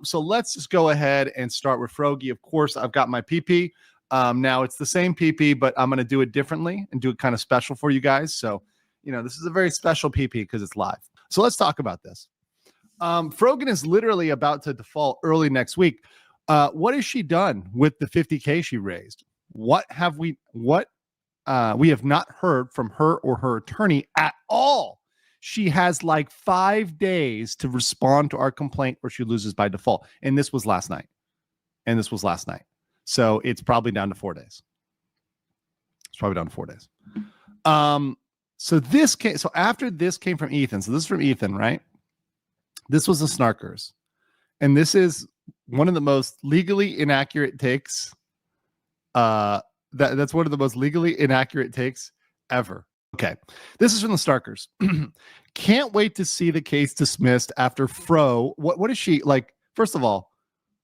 So let's just go ahead and start with Frogie. Of course, I've got my PP. Now it's the same PP, but I'm going to do it differently and do it kind of special for you guys. So, this is a very special PP because it's live. So let's talk about this. Frogan is literally about to default early next week. What has she done with the 50K she raised? We have not heard from her or her attorney at all. She has like 5 days to respond to our complaint or she loses by default. And this was last night. So it's probably down to 4 days. So after this came from Ethan. So this is from Ethan, right? This was the Snarkers. And this is one of the most legally inaccurate takes. That's one of the most legally inaccurate takes ever. Okay. This is from the Snarkers. Can't wait to see the case dismissed after Fro. What is she like? First of all,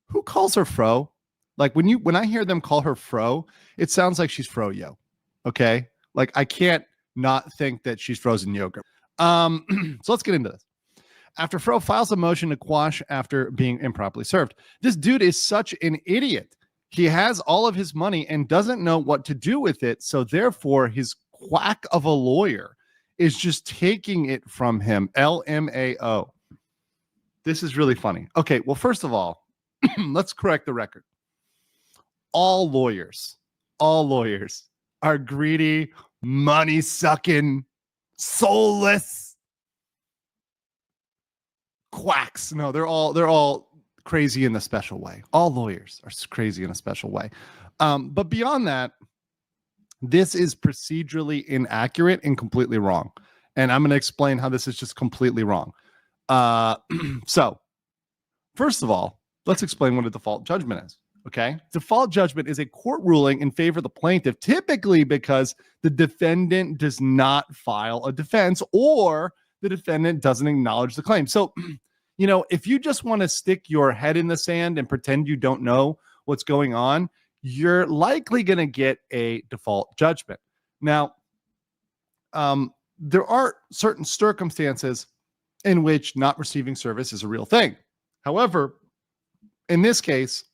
who calls her Fro? Like when I hear them call her Fro, it sounds like she's Froyo. Okay. Like I can't not think that she's frozen yogurt. So let's get into this. After Fro files a motion to quash after being improperly served, this dude is such an idiot. He has all of his money and doesn't know what to do with it. So therefore, his quack of a lawyer is just taking it from him. LMAO. This is really funny. Okay, well, first of all, let's correct the record. All lawyers are greedy, money-sucking, soulless quacks. No, they're all crazy in a special way. All lawyers are crazy in a special way. But beyond that, this is procedurally inaccurate and completely wrong. And I'm going to explain how this is just completely wrong. So, first of all, let's explain what a default judgment is. Okay. Default judgment is a court ruling in favor of the plaintiff, typically because the defendant does not file a defense or the defendant doesn't acknowledge the claim. So, if you just want to stick your head in the sand and pretend you don't know what's going on, you're likely going to get a default judgment. Now, there are certain circumstances in which not receiving service is a real thing. However, in this case,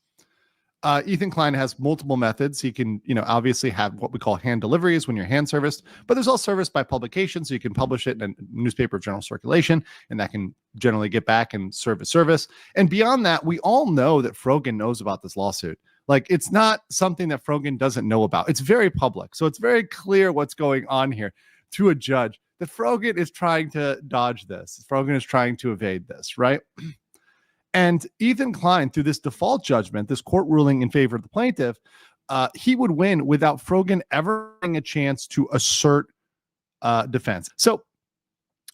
Ethan Klein has multiple methods. He can, obviously have what we call hand deliveries when you're hand serviced, but there's also service by publication. So you can publish it in a newspaper of general circulation, and that can generally get back and serve as service. And beyond that, we all know that Frogan knows about this lawsuit. Like, it's not something that Frogan doesn't know about. It's very public. So it's very clear what's going on here to a judge that Frogan is trying to dodge this. Frogan is trying to evade this, right? And Ethan Klein, through this default judgment, this court ruling in favor of the plaintiff, he would win without Frogan ever having a chance to assert defense. So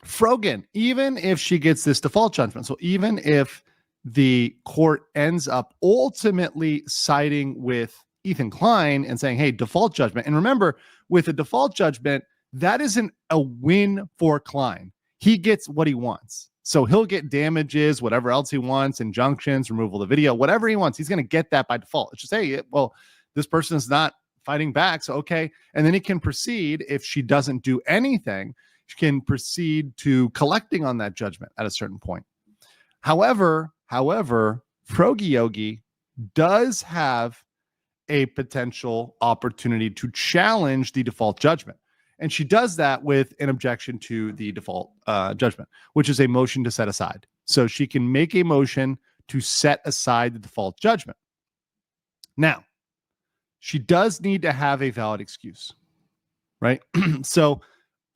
Frogan, even if she gets this default judgment, so even if the court ends up ultimately siding with Ethan Klein and saying, hey, default judgment. And remember, with a default judgment, that isn't a win for Klein. He gets what he wants. So he'll get damages, whatever else he wants, injunctions, removal of the video, whatever he wants. He's going to get that by default. It's just, hey, well, this person is not fighting back. So, okay. And then he can proceed, if she doesn't do anything, she can proceed to collecting on that judgment at a certain point. However, Frogie Yogi does have a potential opportunity to challenge the default judgment. And she does that with an objection to the default judgment, which is a motion to set aside. So she can make a motion to set aside the default judgment. Now, she does need to have a valid excuse, right? So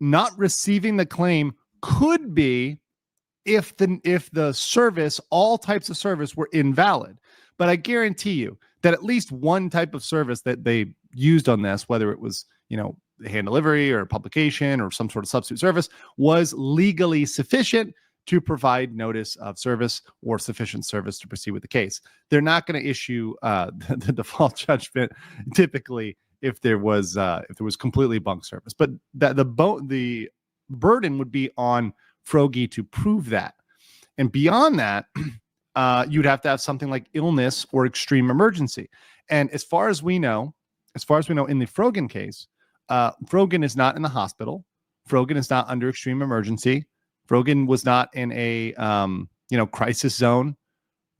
not receiving the claim could be if the service, all types of service, were invalid. But I guarantee you that at least one type of service that they used on this, whether it was, hand delivery or publication or some sort of substitute service, was legally sufficient to provide notice of service or sufficient service to proceed with the case. They're not going to issue the default judgment typically if there was completely bunk service. But the burden would be on Frogie to prove that. And beyond that, you'd have to have something like illness or extreme emergency. And as far as we know, in the Frogan case, Frogan is not in the hospital. Frogan is not under extreme emergency. Frogan was not in a crisis zone,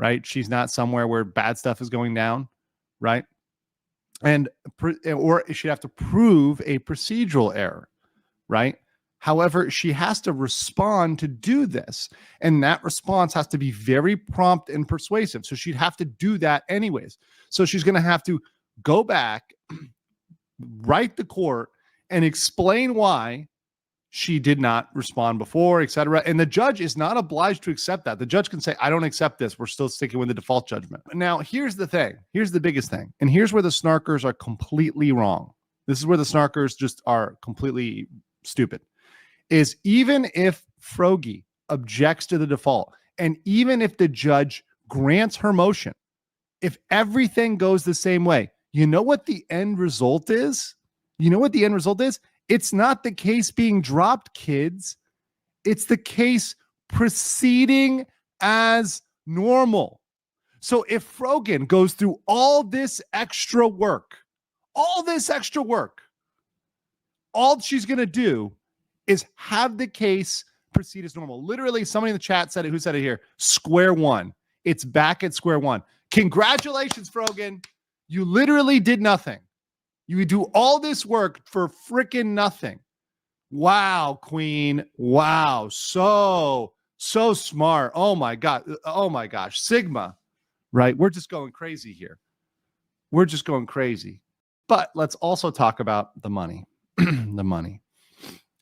right? She's not somewhere where bad stuff is going down, right? Or she'd have to prove a procedural error, right? However, she has to respond to do this, and that response has to be very prompt and persuasive. So she'd have to do that anyways. So she's going to have to go back, write the court, and explain why she did not respond before, etc. And the judge is not obliged to accept that. The judge can say, I don't accept this. We're still sticking with the default judgment. Now, here's the thing. Here's the biggest thing. And here's where the snarkers are completely wrong. This is where the snarkers just are completely stupid. Is even if Frogan objects to the default, and even if the judge grants her motion, if everything goes the same way, you know what the end result is? You know what the end result is? It's not the case being dropped, kids. It's the case proceeding as normal. So if Frogan goes through all this extra work, all she's going to do is have the case proceed as normal. Literally, somebody in the chat said it. Who said it here? Square one. It's back at square one. Congratulations, Frogan. You literally did nothing. You do all this work for freaking nothing. Wow, Queen. Wow. So smart. Oh my God. Oh my gosh. Sigma, right? We're just going crazy here. We're just going crazy. But let's also talk about the money. The money.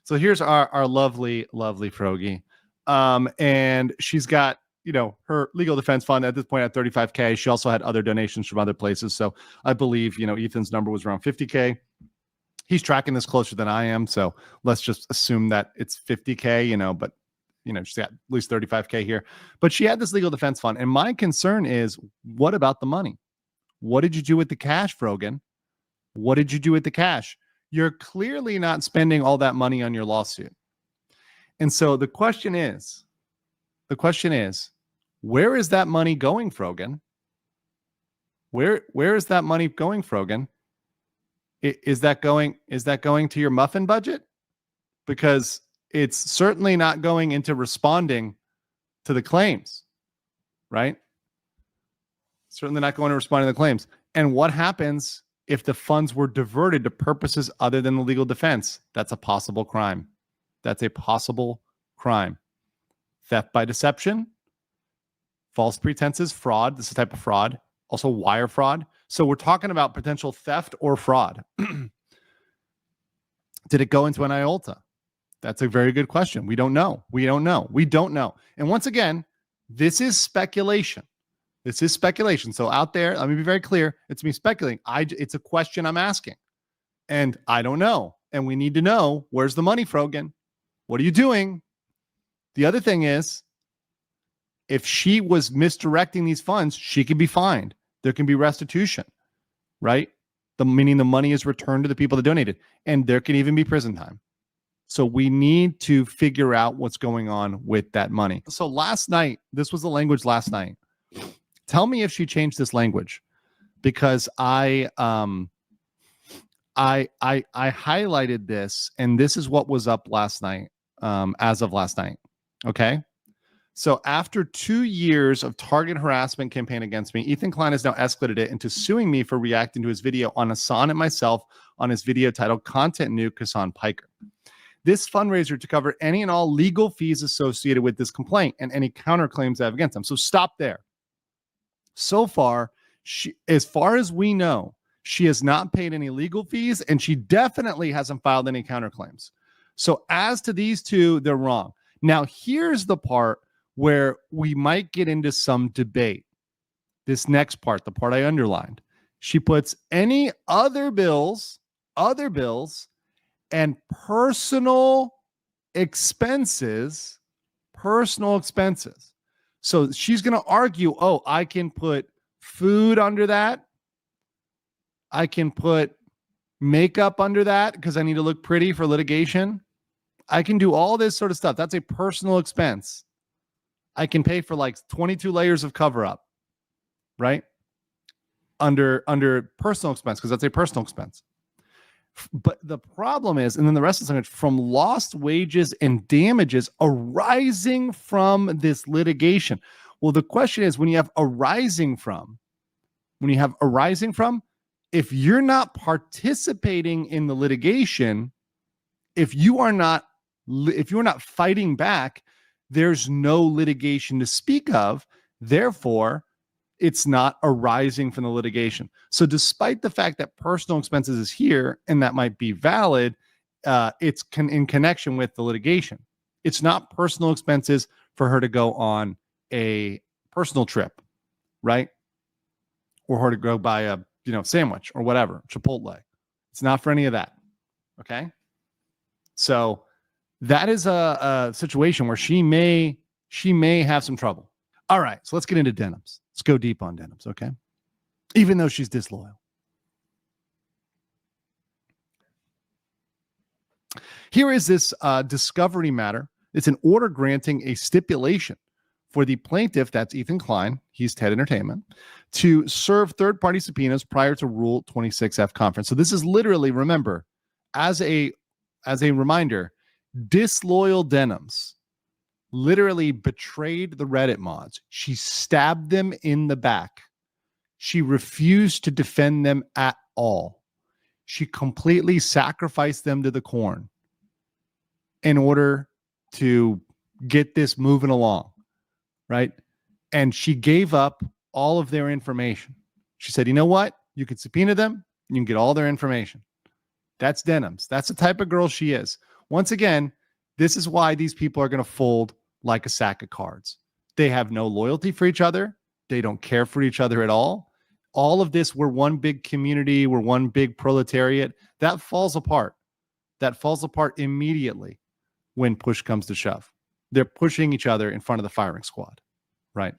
So here's our lovely, lovely Frogan. And she's got, her legal defense fund at this point at $35K. She also had other donations from other places. So I believe, Ethan's number was around $50K. He's tracking this closer than I am. So let's just assume that it's $50K, but, she's got at least $35K here. But she had this legal defense fund. And my concern is, what about the money? What did you do with the cash, Frogan? What did you do with the cash? You're clearly not spending all that money on your lawsuit. And so the question is, where is that money going, Frogan? Where is that money going, Frogan? Is that going to your muffin budget? Because it's certainly not going into responding to the claims, right? Certainly not going to respond to the claims. And what happens if the funds were diverted to purposes other than the legal defense? That's a possible crime. That's a possible crime. Theft by deception, false pretenses, fraud. This is a type of fraud. Also wire fraud. So we're talking about potential theft or fraud. Did it go into an IOLTA? That's a very good question. We don't know. And once again, this is speculation. So out there, let me be very clear. It's me speculating. It's a question I'm asking. And I don't know. And we need to know, where's the money, Frogan? What are you doing? The other thing is, if she was misdirecting these funds, she can be fined. There can be restitution, right? Meaning the money is returned to the people that donated. And there can even be prison time. So we need to figure out what's going on with that money. So last night, this was the language last night. Tell me if she changed this language, because I highlighted this, and this is what was up last night, as of last night. Okay. So after 2 years of target harassment campaign against me, Ethan Klein has now escalated it into suing me for reacting to his video on Hassan and myself on his video titled Content Nuke Hassan Piker. This fundraiser to cover any and all legal fees associated with this complaint and any counterclaims I have against him. So stop there. So far, as far as we know, she has not paid any legal fees, and she definitely hasn't filed any counterclaims. So as to these two, they're wrong. Now, here's the part where we might get into some debate. This next part, the part I underlined. She puts any other bills, and personal expenses. So she's going to argue, oh, I can put food under that. I can put makeup under that because I need to look pretty for litigation. I can do all this sort of stuff. That's a personal expense. I can pay for like 22 layers of cover up, right? Under personal expense, because that's a personal expense. But the problem is, and then the rest of the language, from lost wages and damages arising from this litigation. Well, the question is, when you have arising from, if you're not participating in the litigation, if you're not fighting back, there's no litigation to speak of. Therefore, it's not arising from the litigation. So despite the fact that personal expenses is here and that might be valid, it's in connection with the litigation. It's not personal expenses for her to go on a personal trip, right? Or her to go buy a sandwich or whatever, Chipotle. It's not for any of that. Okay. So that is a situation where she may have some trouble. All right, so let's get into Denims. Let's go deep on Denims, okay? Even though she's disloyal. Here is this discovery matter. It's an order granting a stipulation for the plaintiff, that's Ethan Klein, he's TED Entertainment, to serve third-party subpoenas prior to Rule 26F conference. So this is literally, remember, as a reminder, disloyal Denims literally betrayed the Reddit mods. She stabbed them in the back. She refused to defend them at all. She completely sacrificed them to the corn in order to get this moving along, right? And she gave up all of their information. She said, you know what? You can subpoena them, and you can get all their information. That's Denims. That's the type of girl she is. Once again, this is why these people are going to fold like a sack of cards. They have no loyalty for each other. They don't care for each other at all. All of this, we're one big community. We're one big proletariat. That falls apart. That falls apart immediately when push comes to shove. They're pushing each other in front of the firing squad, right?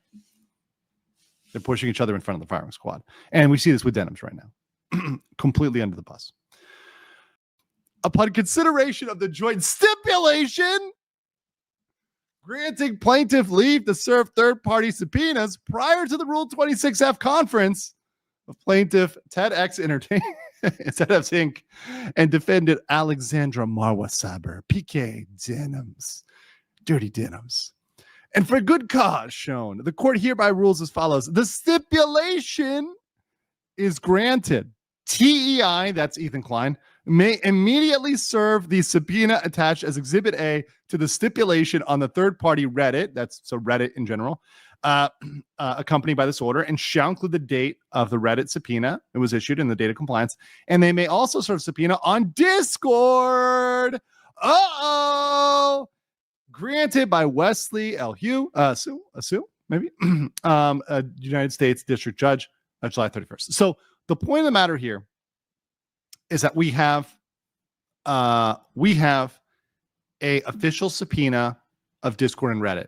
They're pushing each other in front of the firing squad. And we see this with Denims right now. Completely under the bus. Upon consideration of the joint stipulation granting plaintiff leave to serve third-party subpoenas prior to the Rule 26F conference of plaintiff TEDx Entertainment, TEDx Inc., and defendant Alexandra Marwa Saber, PK Denims, Dirty Denims. And for good cause shown, the court hereby rules as follows. The stipulation is granted. TEI, that's Ethan Klein, may immediately serve the subpoena attached as Exhibit A to the stipulation on the third-party Reddit, that's so Reddit in general, accompanied by this order, and shall include the date of the Reddit subpoena. It was issued in the date of compliance. And they may also serve subpoena on Discord. Granted by Wesley L. Hugh, Sue, maybe, United States District Judge, July 31st. So the point of the matter here is that we have a official subpoena of Discord and Reddit.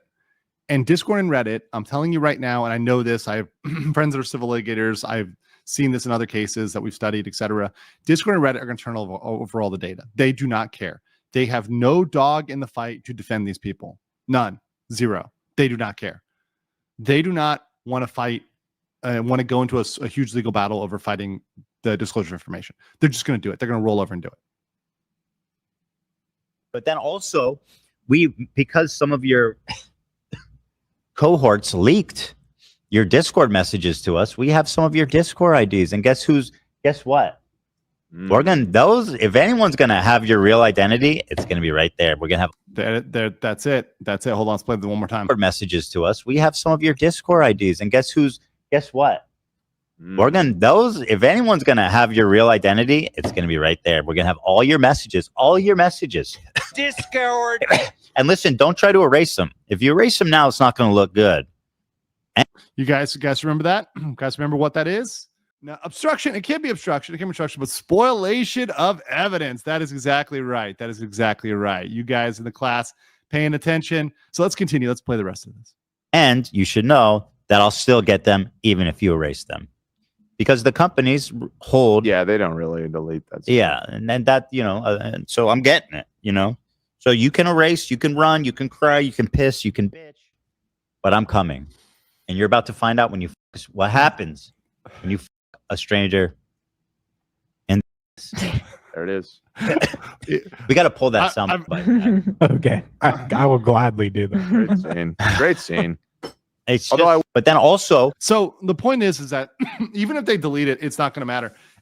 And Discord and Reddit, I'm telling you right now, and I know this, I have friends that are civil litigators, I've seen this in other cases that we've studied, etc. Discord and Reddit are going to turn over all the data. They do not care. They have no dog in the fight to defend these people. None. Zero. They do not care. They do not want to fight, want to go into a huge legal battle over fighting the disclosure of information. They're just going to do it. They're going to roll over and do it. But then also, because some of your cohorts leaked your Discord messages to us, we have some of your Discord IDs. And guess what? Frogan, if anyone's going to have your real identity, it's going to be right there. We're going to have that's it. Hold on, let's play it one more time. Messages to us. We have some of your Discord IDs. And guess what? Frogan, if anyone's going to have your real identity, it's going to be right there. We're going to have all your messages. Discord. And listen, don't try to erase them. If you erase them now, it's not going to look good. You guys remember that? You guys remember what that is? Now, obstruction, it can't be obstruction, but spoliation of evidence. That is exactly right. You guys in the class paying attention. So let's continue. Let's play the rest of this. And you should know that I'll still get them even if you erase them. Because the companies hold. Yeah, they don't really delete that stuff. Yeah, and that, and so I'm getting it, So you can erase, you can run, you can cry, you can piss, you can bitch. But I'm coming. And you're about to find out what happens when you a stranger. And there it is. We got to pull that sound bite. Okay. I will gladly do that. Great scene. It's Although but then also, So the point is that even if they delete it, it's not going to matter.